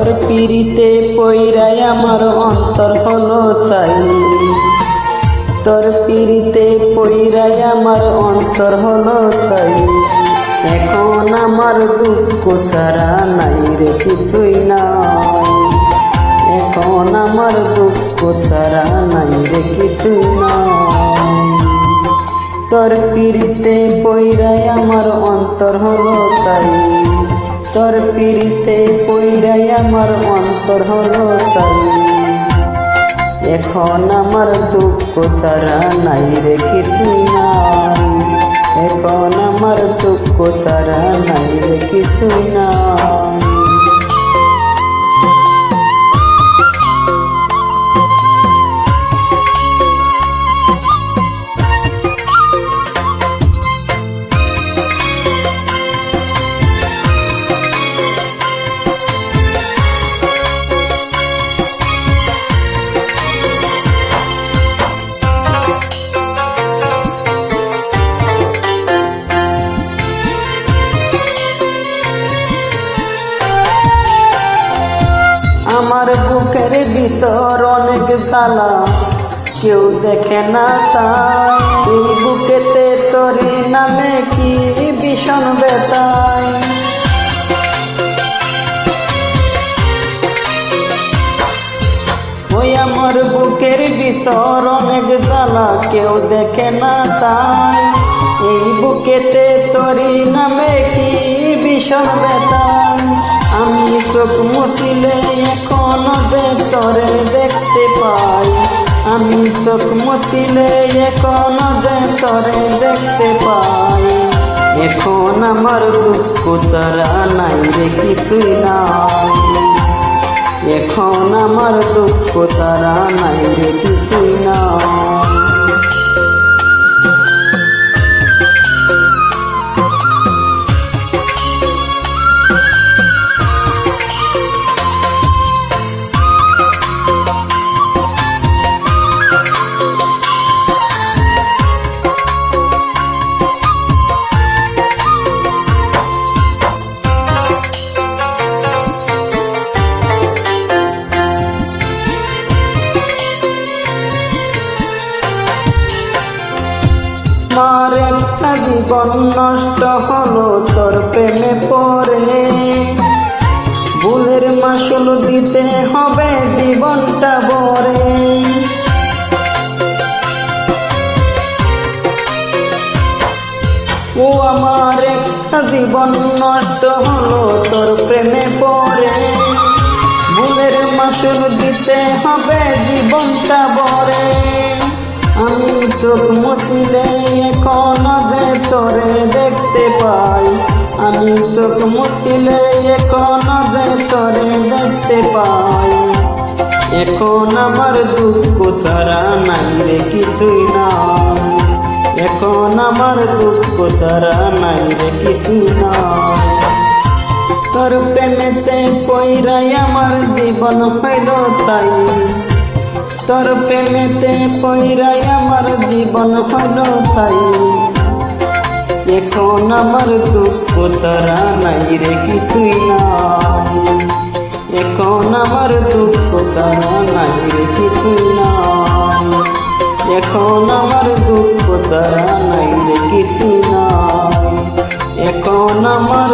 তোর পিড়িতে পইরাই আমার অন্তর হলো চাই, তোর পিড়িতে পইরাই আমার অন্তর হলো চাই। এখন আমার দুঃখ ছাড়া নাই রে কিছুই নাই, এখন আমার দুঃখ ছাড়া নাই রে কিছুই নাই। তোর পিড়িতে পইরাই আমার অন্তর হলো চাই, তোর পিড়িতে পইরাই আমার অন্তর হলো চাই। এখন আমার দুঃখ ছাড়া নাই রে কিছুই নাই, এখন আমার দুঃখ ছাড়া নাই রে কিছুই নাই। আমার বুকের ভিতর অনেক জ্বালা, কেউ দেখে না তাই। এই বুকেতে তোরি নামে কি ভীষণ ব্যথায়। ওই আমার বুকের ভিতর অনেক জ্বালা, কেউ দেখে না তাই। এই বুকেতে তোরি নামে কি ভীষণ ব্যথায়। আমি চোখ মুছিলে এখনো যে তোরে দেখতে পাই, আমি চোখ মুছিলে এখনো যে তোরে দেখতে পাই। এখন আমার দুঃখ ছাড়া নাই রে কিছুই নাই, এখন আমার দুঃখ ছাড়া নাই রে কিছুই নাই। আমার একটা জীবন নষ্ট হলো তোর প্রেমে পড়ে, ভুলের মাসুল দিতে হবে জীবনটা ভরে। ও আমার একটা জীবন নষ্ট হলো তোর প্রেমে পড়ে, ভুলের মাসুল দিতে হবে জীবনটা ভরে। আমি চোখ মুছিলে এখনো যে তোরে দেখতে পাই, আমি চোখ মুছিলে এখনো যে তোরে দেখতে পাই। এখন আমার দুঃখ ছাড়া নাই রে কিছুই নাই, এখন আমার দুঃখ ছাড়া নাই রে কিছুই নাই। তোর প্রেমেতে পইরাই আমার জীবন হইল চাই, তোর প্রেমেতে পইরাই আমার জীবন হলো চাই। এখন আমার দুঃখ ছাড়া নাই রে কিছুই নাই, এখন আমার দুঃখ ছাড়া নাই রে কিছুই নাই, এখন আমার দুঃখ ছাড়া নাই রে কিছুই নাই, এখন আমার